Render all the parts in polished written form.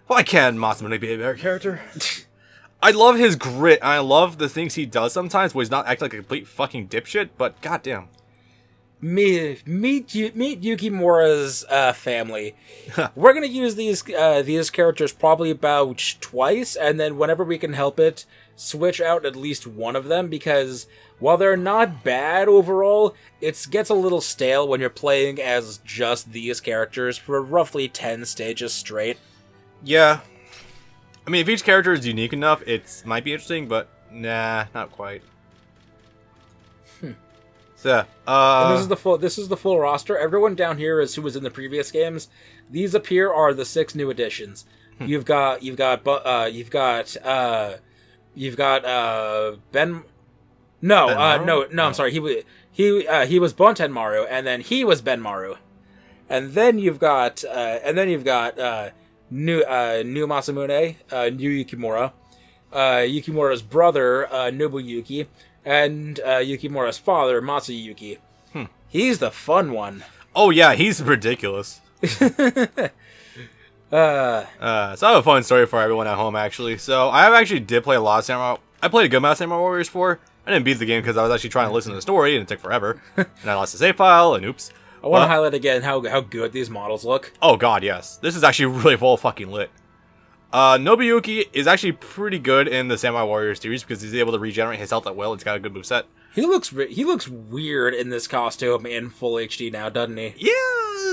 Why can't Masamune be a better character? I love his grit, and I love the things he does sometimes, where he's not acting like a complete fucking dipshit, but goddamn. Meet Yukimura's family. We're gonna use these characters probably about twice, and then whenever we can help it, switch out at least one of them, because while they're not bad overall, it gets a little stale when you're playing as just these characters for roughly 10 stages straight. Yeah. I mean, if each character is unique enough, it might be interesting, but nah, not quite. So, and this is the full roster. Everyone down here is who was in the previous games. These up here are the 6 new additions. You've got Ben. No, I'm sorry. He was Bontenmaru, and then he was Benmaru, and then you've got new Masamune, new Yukimura, Yukimura's brother Nobuyuki, and Yukimura's father Matsuyuki. He's the fun one. Oh yeah, he's ridiculous. So I have a fun story for everyone at home, actually. So I actually did play a lot of Samurai. I played a good amount of Samurai Warriors 4. I didn't beat the game because I was actually trying to listen to the story, and it took forever. And I lost the save file, and oops. I want to highlight again how good these models look. Oh god, yes. This is actually really well fucking lit. Nobuyuki is actually pretty good in the Samurai Warriors series because he's able to regenerate his health at will. It's got a good moveset. He looks weird in this costume in full HD now, doesn't he? Yeah,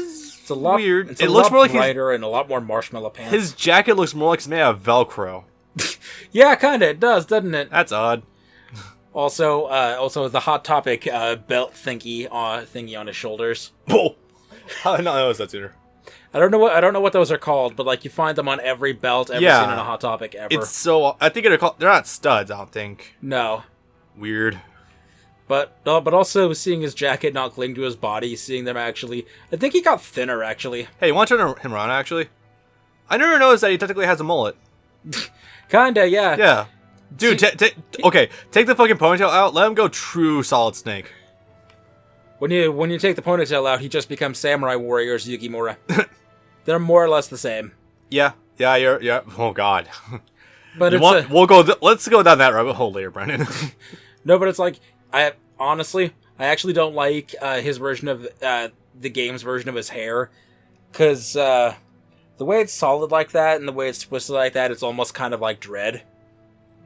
it's a lot weird. It's a lot looks more brighter and a lot more marshmallow pants. His jacket looks more like it's made out of Velcro. Yeah, kinda. It does, doesn't it? That's odd. Also the Hot Topic belt thingy on his shoulders. Oh, how did I not notice that sooner? I don't know what those are called, but like you find them on every belt ever seen on a Hot Topic ever. It's so I think they're not studs. I don't think. No. Weird. But also seeing his jacket not cling to his body, seeing them actually, I think he got thinner actually. Hey, you want to turn him around actually? I never noticed that he technically has a mullet. Kinda, yeah. Yeah. Dude, okay, take the fucking ponytail out, let him go true Solid Snake. When you take the ponytail out, he just becomes Samurai Warriors Yukimura. They're more or less the same. Yeah, oh god. But let's go down that rabbit hole later, Brennan. No, but it's like, I actually don't like his version of, the game's version of his hair, because, the way it's solid like that, and the way it's twisted like that, it's almost kind of like Dread.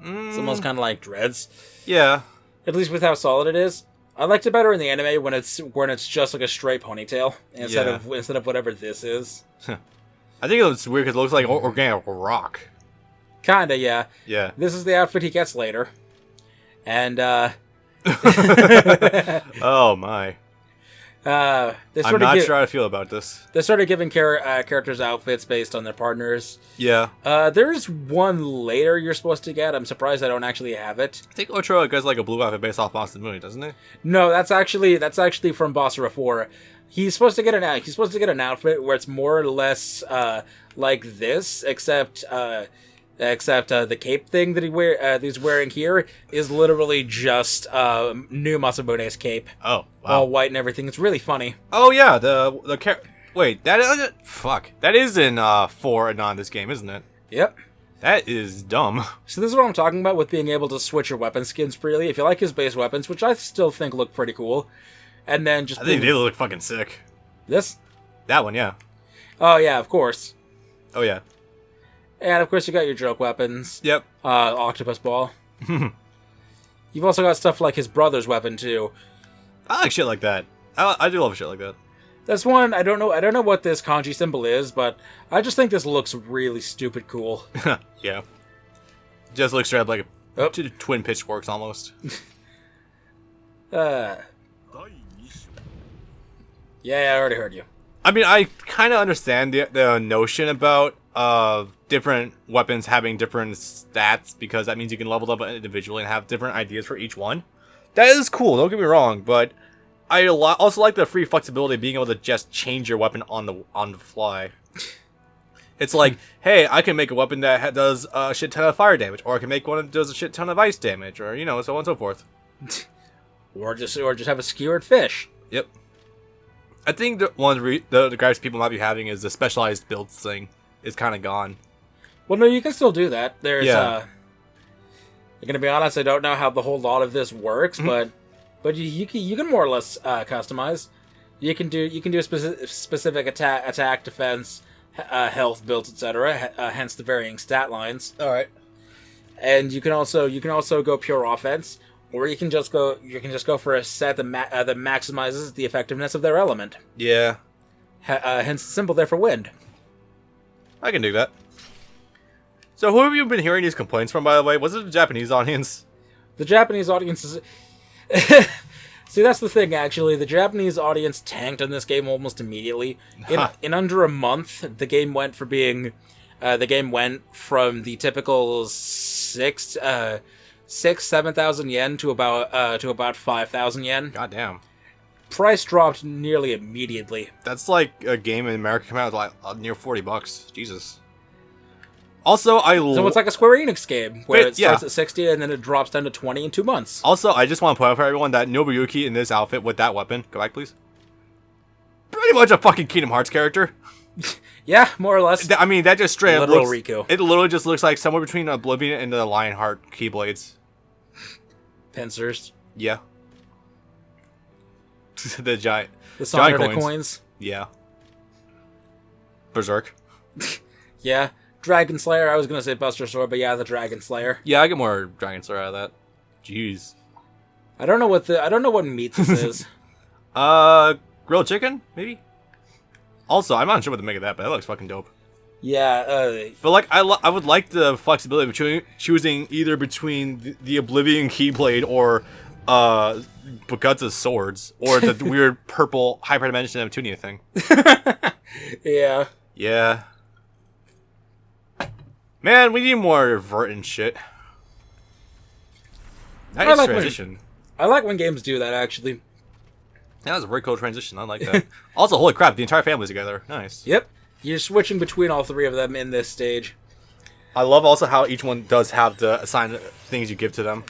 It's almost kind of like Dreads. Yeah. At least with how solid it is. I liked it better in the anime when it's just like a straight ponytail instead of whatever this is. I think it looks weird because it looks like organic rock. Kinda, yeah. Yeah. This is the outfit he gets later. And, oh my. I'm not sure how to feel about this. They started giving characters outfits based on their partners. Yeah. There's one later you're supposed to get. I'm surprised I don't actually have it. I think Ocho gets like a blue outfit based off Masamune, doesn't he? No, that's actually from Basara 4. He's supposed to get an outfit where it's more or less like this, except the cape thing that he's wearing here is literally just new Masamune's cape. Oh, wow. All white and everything. It's really funny. Oh yeah, wait, that is in 4 and on this game, isn't it? Yep. That is dumb. So this is what I'm talking about with being able to switch your weapon skins freely. If you like his base weapons, which I still think look pretty cool, and then just I think they look fucking sick. This? That one, yeah. Oh yeah, of course. Oh yeah. And of course you got your joke weapons. Yep. Octopus ball. You've also got stuff like his brother's weapon too. I like shit like that. I do love shit like that. That's one I don't know what this kanji symbol is, but I just think this looks really stupid cool. Yeah. Just looks straight up like twin pitchforks almost. Yeah, I already heard you. I mean, I kind of understand the notion about different weapons having different stats, because that means you can level them individually and have different ideas for each one. That is cool, don't get me wrong, but I also like the free flexibility of being able to just change your weapon on the fly. It's like, hey, I can make a weapon that does a shit ton of fire damage, or I can make one that does a shit ton of ice damage, or, so on and so forth. Or just have a skewered fish. Yep. I think one of the gripes people might be having is the specialized builds thing is kind of gone. Well, no, you can still do that. There's, Yeah. I'm gonna be honest, I don't know how the whole lot of this works, but you can more or less customize. You can do a specific attack, defense, health, builds, etc. Hence the varying stat lines. All right. And you can also go pure offense, or you can just go for a set that maximizes the effectiveness of their element. Yeah. Hence the symbol there for wind. I can do that. So who have you been hearing these complaints from, by the way? Was it the Japanese audience? The Japanese audience is... See, that's the thing, actually. The Japanese audience tanked on this game almost immediately. In under a month, the game went from the typical 7,000 yen to about 5,000 yen. God damn. Price dropped nearly immediately. That's like a game in America came out like near $40. Jesus. Also, So it's like a Square Enix game, where it starts yeah. at 60 and then it drops down to 20 in 2 months. Also, I just want to point out for everyone that Nobuyuki in this outfit with that weapon, go back please, pretty much a fucking Kingdom Hearts character. Yeah, more or less. I mean, that just straight up Literal looks... Riku. It literally just looks like somewhere between Oblivion and the Lionheart Keyblades. Pincers. Yeah. The giant Sanada coins. Yeah. Berserk. Yeah. Dragon Slayer. I was gonna say Buster Sword, but yeah, the Dragon Slayer. Yeah, I get more Dragon Slayer out of that. Jeez. I don't know what meat this is. Grilled chicken, maybe? Also, I'm not sure what to make of that, but that looks fucking dope. Yeah, But like, I would like the flexibility between choosing either between the Oblivion Keyblade or Bugut's swords, or the weird purple hyperdimension Neptunia thing. yeah. Yeah. Man, we need more Vert and shit. Nice transition. I like when games do that, actually. That was a very cool transition. I like that. Also, holy crap, the entire family's together. Nice. Yep. You're switching between all three of them in this stage. I love also how each one does have the assigned things you give to them.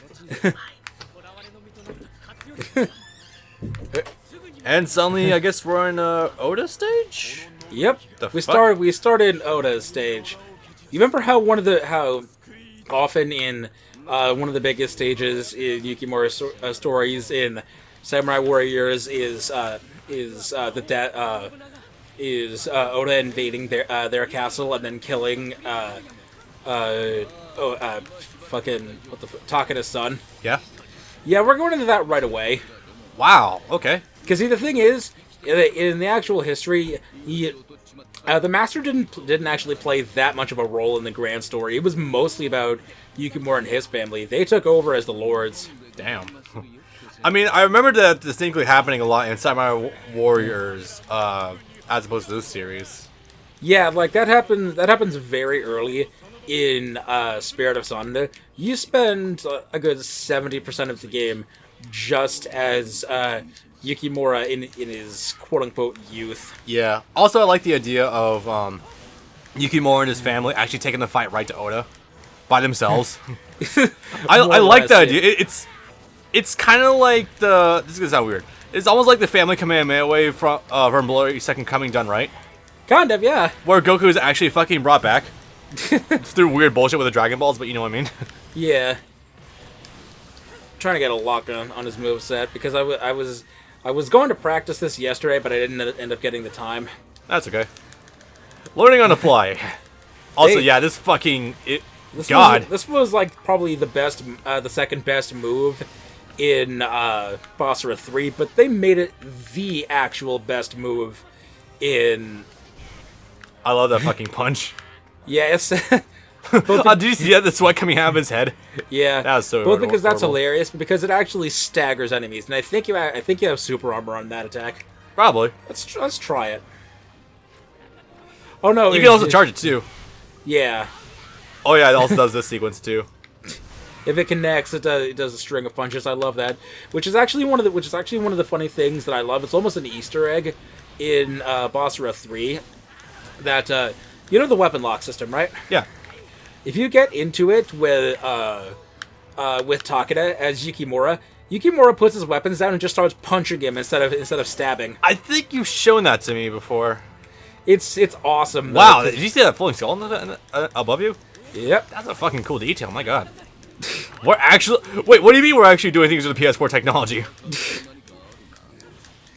And suddenly, I guess we're in Oda stage? Yep. The we fuck? started in Oda's stage. You remember how often in one of the biggest stages in Yukimura stories in Samurai Warriors is Oda invading their castle and then killing Takada's son. Yeah. Yeah, we're going into that right away. Wow. Okay. Because see, the thing is, in the actual history, the Master didn't actually play that much of a role in the grand story. It was mostly about Yukimura and his family. They took over as the lords. Damn. I mean, I remember that distinctly happening a lot in Samurai Warriors, as opposed to this series. Yeah, like that happens very early in Spirit of Sanada. You spend a good 70% of the game just as Yukimura in his quote-unquote youth. Yeah. Also, I like the idea of Yukimura and his family actually taking the fight right to Oda by themselves. I like that idea. It's kind of like this is gonna sound weird. It's almost like the family Kamehameha from Bloody Second Coming done right. Kind of, yeah. Where Goku is actually fucking brought back through weird bullshit with the Dragon Balls, but you know what I mean. Yeah. Trying to get a lock on his moveset because I was going to practice this yesterday, but I didn't end up getting the time. That's okay. Learning on the fly. Also, yeah, this fucking this was like probably the second best move in Basara 3, but they made it the actual best move in... I love that fucking punch. Yeah, it's... Did you see the sweat coming out of his head? Yeah, that was so both because that's horrible. hilarious, but because it actually staggers enemies, and I think you have super armor on that attack. Probably. Let's try it. Oh no, you can also charge it too. Yeah. Oh yeah, it also does this sequence too. If it connects, it does a string of punches. I love that. Which is actually one of the funny things that I love. It's almost an Easter egg in Basara 3. That you know the weapon lock system, right? Yeah. If you get into it with Takeda as Yukimura, Yukimura puts his weapons down and just starts punching him instead of stabbing. I think you've shown that to me before. It's awesome. Wow, did you see that floating skull above you? Yep. That's a fucking cool detail, my god. We're actually... Wait, what do you mean we're actually doing things with the PS4 technology?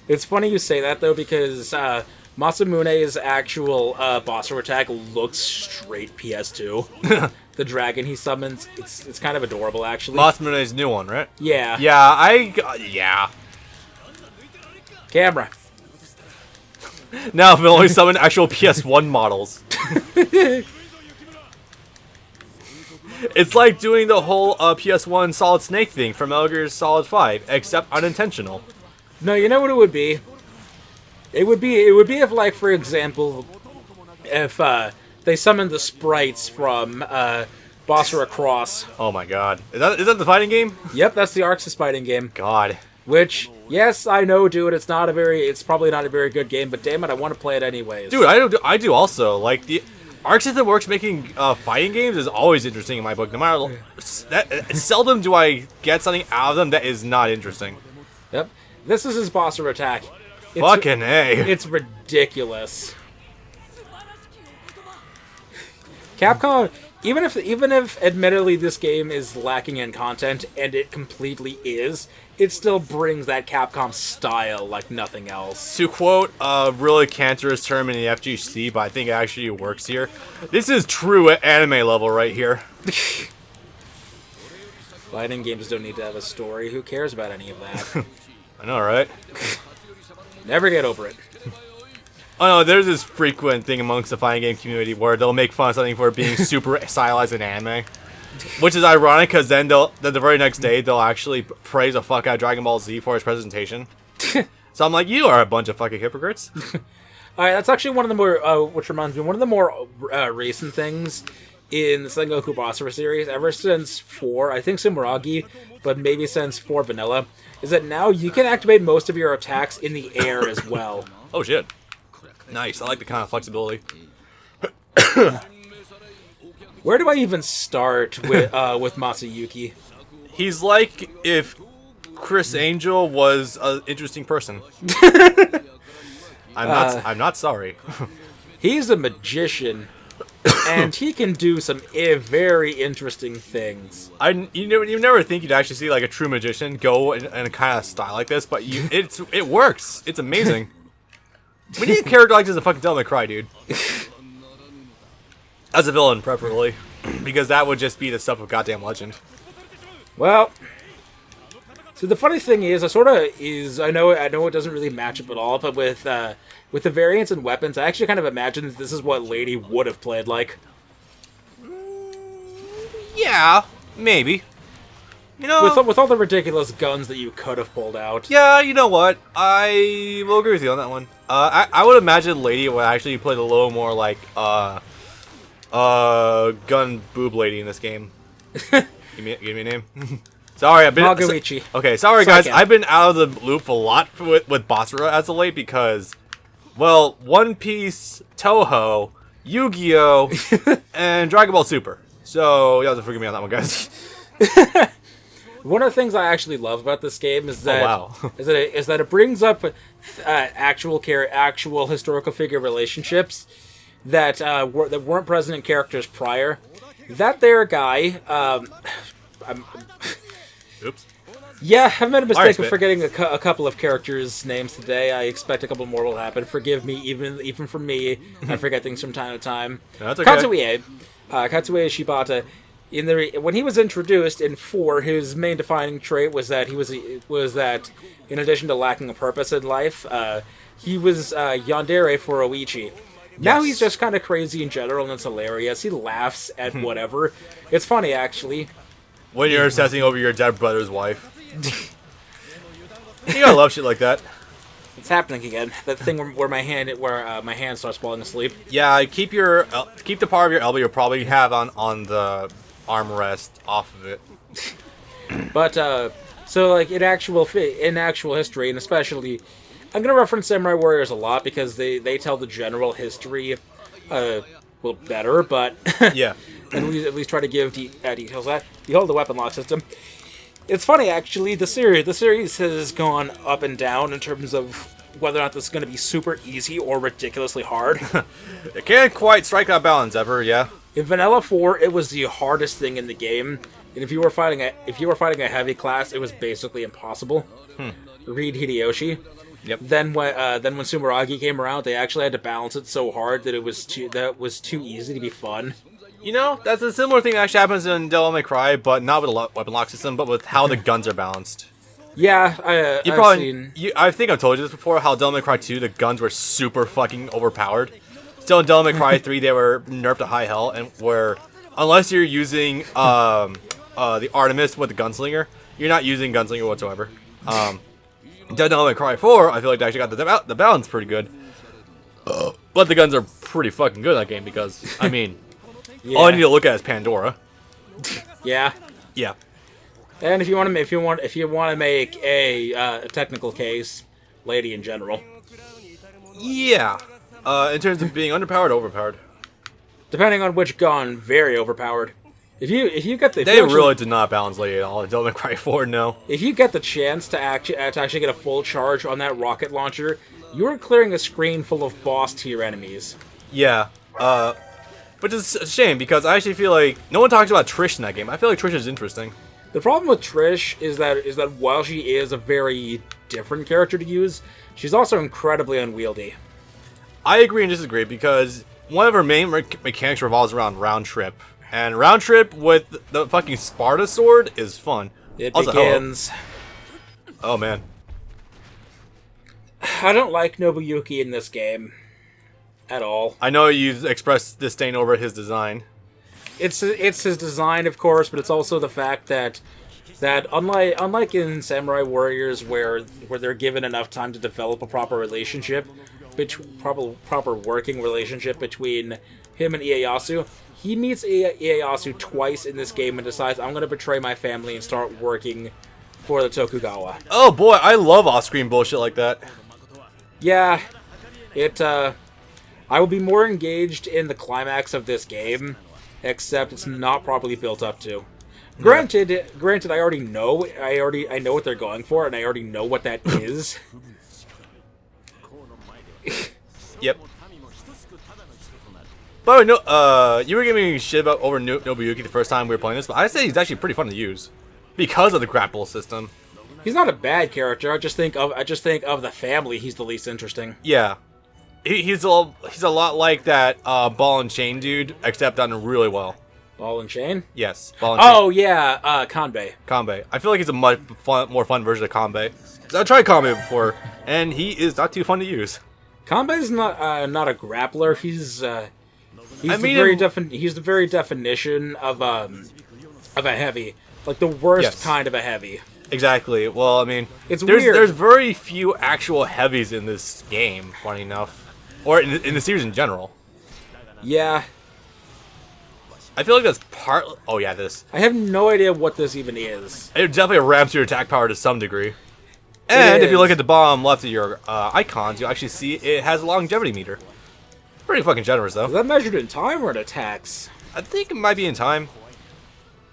It's funny you say that, though, because Masamune's actual Basara attack looks straight PS2. The dragon he summons, it's kind of adorable, actually. Masamune's new one, right? Yeah. Yeah. Camera. Now we'll only summon actual PS1 models. It's like doing the whole PS1 Solid Snake thing from Metal Gear Solid 5, except unintentional. No, you know what it would be? It would be if, like, for example, if they summoned the sprites from Basara Cross. Oh my god. Is that the fighting game? Yep, that's the Arxis fighting game. God. Which, yes, I know, dude, it's probably not a very good game, but damn it, I want to play it anyways. Dude, I do also. Like, the Arc System Works making fighting games is always interesting in my book. No matter seldom do I get something out of them that is not interesting. Yep. This is his Basara attack. Fucking A. It's ridiculous. Capcom, even if admittedly this game is lacking in content, and it completely is, it still brings that Capcom style like nothing else. To quote a really cancerous term in the FGC, but I think it actually works here, this is true at anime level right here. Fighting games don't need to have a story. Who cares about any of that? I know, right? Never get over it. Oh no, there's this frequent thing amongst the fighting game community where they'll make fun of something for being super stylized in anime. Which is ironic, because then the very next day, they'll actually praise the fuck out of Dragon Ball Z for his presentation. So I'm like, you are a bunch of fucking hypocrites. Alright, that's actually one of the more, which reminds me, one of the more recent things in the Sengoku Basara series, ever since 4, I think Sumeragi, but maybe since 4 Vanilla, is that now you can activate most of your attacks in the air as well. Oh shit. Nice, I like the kind of flexibility. Where do I even start with Masayuki? He's like if Chris Angel was an interesting person. I'm not sorry. He's a magician, and he can do some very interesting things. You never think you'd actually see like a true magician go in a kind of style like this, but it works. It's amazing. We need a character like this to fucking Devil May Cry, dude. As a villain, preferably, because that would just be the stuff of goddamn legend. Well, so the funny thing is, I know it doesn't really match up at all, but with the variants and weapons, I actually kind of imagine that this is what Lady would have played like. Yeah, maybe. You know, with all the ridiculous guns that you could have pulled out. Yeah, you know what? I will agree with you on that one. I would imagine Lady would actually play a little more like gun boob lady in this game. give me a name. Sorry, I've been Magoichi. Okay, sorry guys, I've been out of the loop a lot with Basara as of late because, well, One Piece, Toho, Yu-Gi-Oh, and Dragon Ball Super. So you have to forgive me on that one, guys. One of the things I actually love about this game is that is that it brings up actual historical figure relationships that weren't present in characters prior. That there guy, oops. Yeah, I've made a mistake of forgetting a couple of characters' names today. I expect a couple more will happen. Forgive me, even for me, I forget things from time to time. No, that's okay. Katsuie Shibata. When he was introduced in 4, his main defining trait was that in addition to lacking a purpose in life, he was yandere for Oichi. Yes. Now he's just kind of crazy in general, and it's hilarious. He laughs at whatever. It's funny, actually. When you're obsessing over your dead brother's wife. You gotta love shit like that. It's happening again. That thing where my hand starts falling asleep. Yeah, keep the part of your elbow you'll probably have on the armrest off of it. But so like in actual history, and especially, I'm gonna reference Samurai Warriors a lot because they tell the general history, better, but yeah, at least try to give details. That you hold the weapon lock system. It's funny, actually. The series has gone up and down in terms of whether or not this is going to be super easy or ridiculously hard. It can't quite strike that balance ever, yeah. In Vanilla 4, it was the hardest thing in the game, and if you were fighting a heavy class, it was basically impossible. Read Hideyoshi. Yep. Then when Sumeragi came around, they actually had to balance it so hard that it was too easy to be fun. You know, that's a similar thing that actually happens in Devil May Cry, but not with a weapon lock system, but with how the guns are balanced. Yeah, I think I've told you this before, how Devil May Cry 2, the guns were super fucking overpowered. Still in Devil May Cry 3, they were nerfed to high hell, and where, unless you're using the Artemis with the Gunslinger, you're not using Gunslinger whatsoever. Devil May Cry 4, I feel like they actually got the balance pretty good. But the guns are pretty fucking good in that game, because, I mean, all I need to look at is Pandora. Yeah. Yeah. And if you want to make a technical case, Lady in general. Yeah. In terms of being underpowered, overpowered. Depending on which gun, very overpowered. If you get the They really did not balance Lady at all in Devil May Cry 4, no. If you get the chance to actually get a full charge on that rocket launcher, you are clearing a screen full of boss tier enemies. Yeah. Which is a shame, because I actually feel like no one talks about Trish in that game. I feel like Trish is interesting. The problem with Trish is that while she is a very different character to use, she's also incredibly unwieldy. I agree and disagree, because one of her main mechanics revolves around round trip. And round trip with the fucking Sparta sword is fun. It also, begins... Hello. Oh, man. I don't like Nobuyuki in this game. At all. I know you expressed disdain over his design. It's his design, of course, but it's also the fact that unlike in Samurai Warriors, where they're given enough time to develop a proper relationship, proper working relationship between him and Ieyasu, he meets Ieyasu twice in this game and decides, I'm going to betray my family and start working for the Tokugawa. Oh boy, I love off-screen bullshit like that. Yeah, I will be more engaged in the climax of this game, except it's not properly built up to. Granted, I already know. I know what they're going for, and I already know what that is. Yep. By the way, you were giving me shit about over Nobuyuki the first time we were playing this, but I say he's actually pretty fun to use because of the grapple system. He's not a bad character. I just think of the family, he's the least interesting. Yeah. He's a lot like that ball and chain dude, except done really well. Ball and chain? Yes, ball and chain. Oh yeah, Kanbei. Kanbei. I feel like he's a much more fun version of Kanbei. I've tried Kanbei before, and he is not too fun to use. Kanbei's not a grappler. He's the very definition of a heavy, like the worst kind of a heavy. Exactly. Well, I mean, it's weird. There's very few actual heavies in this game, funny enough. Or in the series in general. Yeah. I feel like that's part... Oh, yeah, this. I have no idea what this even is. It definitely ramps your attack power to some degree. And if you look at the bottom left of your icons, you'll actually see it has a longevity meter. Pretty fucking generous, though. Is that measured in time or in attacks? I think it might be in time.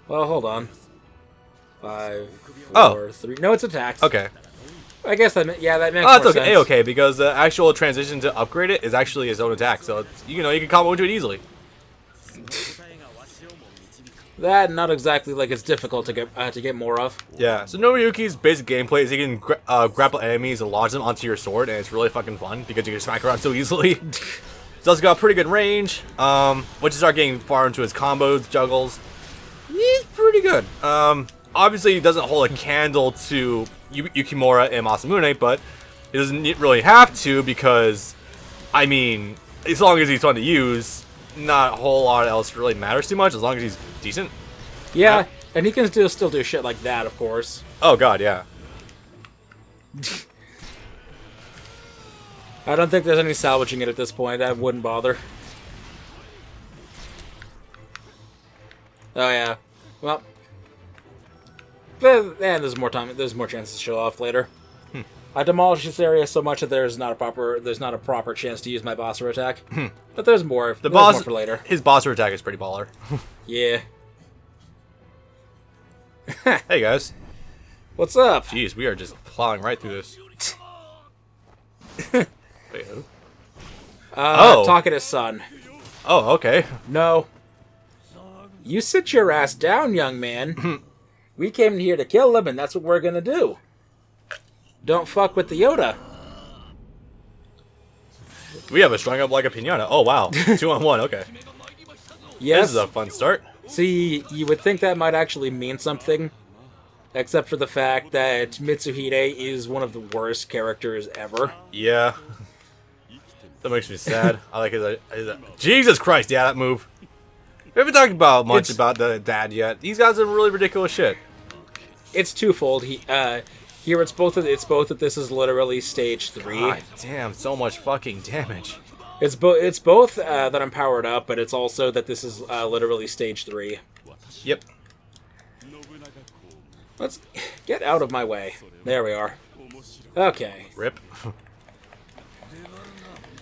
Well, hold on. 5, 4, 3... No, it's attacks. Okay. I guess that makes more it's okay. sense. Okay, because the actual transition to upgrade it is actually his own attack, so it's, you can combo into it easily. That not exactly like it's difficult to get more of. Yeah. So Nobuyuki's basic gameplay is he can grapple enemies and launch them onto your sword, and it's really fucking fun because you can smack around so easily. He's also got pretty good range. Once you start getting far into his combos, juggles, he's pretty good. Obviously, he doesn't hold a candle to Yukimura and Masamune, but he doesn't really have to because, I mean, as long as he's fun to use, not a whole lot else really matters too much, as long as he's decent. Yeah, and he can still do shit like that, of course. Oh god, yeah. I don't think there's any salvaging it at this point. I wouldn't bother. Oh yeah. Well. And there's more time. There's more chances to show off later. I demolished this area so much that there's not a proper chance to use my Basara attack. But there's more. There's more for later. His Basara attack is pretty baller. Yeah. Hey guys. What's up? Jeez, we are just plowing right through this. Wait, who? Talkative son. Oh, okay. No. You sit your ass down, young man. We came here to kill him, and that's what we're gonna do. Don't fuck with the Yoda. We have a strung up like a pinata. Oh, wow. 2 on 1, okay. Yes. This is a fun start. See, you would think that might actually mean something. Except for the fact that Mitsuhide is one of the worst characters ever. Yeah. That makes me sad. I like his Jesus Christ, yeah, that move. We haven't talked about much about the dad yet. These guys are really ridiculous shit. It's twofold. Here it's both that this is literally stage 3. God damn, so much fucking damage. It's both that I'm powered up, but it's also that this is literally stage 3. Yep. Let's get out of my way. There we are. Okay. Rip.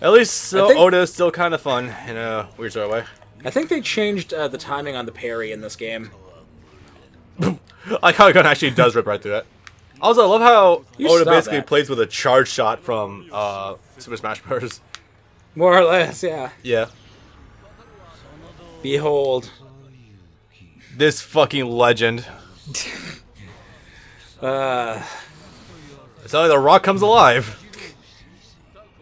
At least Oda is still kind of fun in a weird sort of way. I think they changed the timing on the parry in this game. I like how the gun actually does rip right through it. Also, I love how Oda basically plays with a charge shot from Super Smash Bros. More or less, yeah. Yeah. Behold. This fucking legend. It's only the Rock comes alive.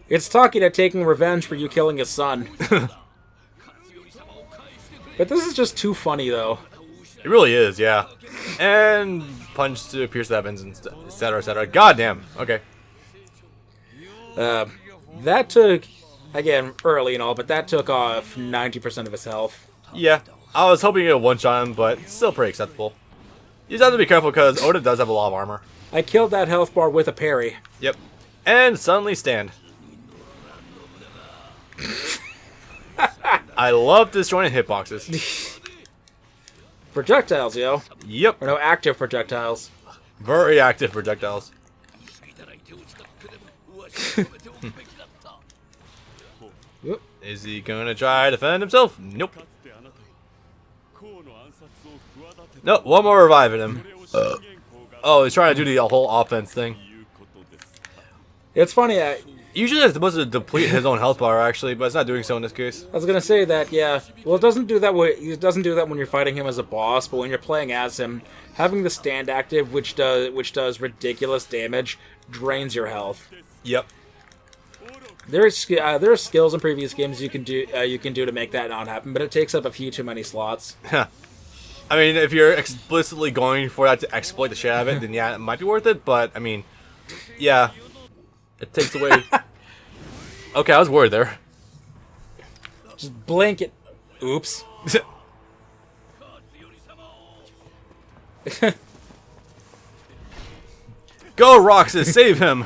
It's Takeda taking revenge for you killing his son. But this is just too funny, though. It really is, yeah. And punch to Pierce Evans, and etc., etc. God damn. Okay. That took, again, early and all, but that took off 90% of his health. Yeah. I was hoping to get a one-shot him, but still pretty acceptable. You just have to be careful because Oda does have a lot of armor. I killed that health bar with a parry. Yep. And suddenly stand. I love disjointed hitboxes. Projectiles, yo. Yep. Or no, active projectiles. Very active projectiles. Is he gonna try to defend himself? Nope. Nope, one more reviving him. Oh, he's trying to do the whole offense thing. It's funny, usually it's supposed to deplete his own health bar, actually, but it's not doing so in this case. I was gonna say that, yeah. Well, it doesn't do that when you're fighting him as a boss, but when you're playing as him, having the stand active, which does ridiculous damage, drains your health. Yep. There are skills in previous games you can do to make that not happen, but it takes up a few too many slots. I mean, if you're explicitly going for that to exploit the shit out of it, then yeah, it might be worth it. But I mean, yeah, it takes away. Okay, I was worried there. Just blink it. Oops. Go, Roxas, save him.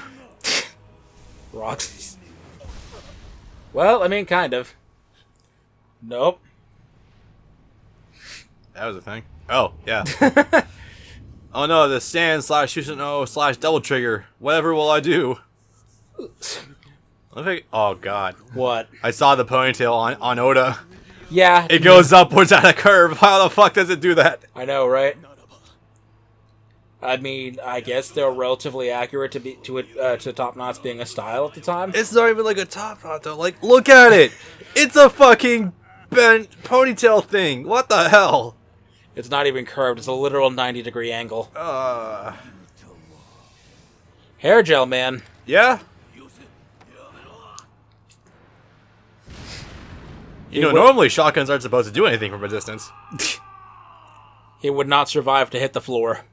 Roxas. Well, I mean, kind of. Nope. That was a thing. Oh, yeah. Oh no, the stand / Susanoo / double trigger. Whatever will I do? Oh god. What? I saw the ponytail on Oda. Yeah. It goes upwards at a curve. How the fuck does it do that? I know, right? I mean, I guess they're relatively accurate to top knots being a style at the time. It's not even like a top knot though. Like, look at it. It's a fucking bent ponytail thing. What the hell? It's not even curved. It's a literal 90-degree angle. Hair gel, man. Yeah? You know, normally shotguns aren't supposed to do anything from a distance. He would not survive to hit the floor.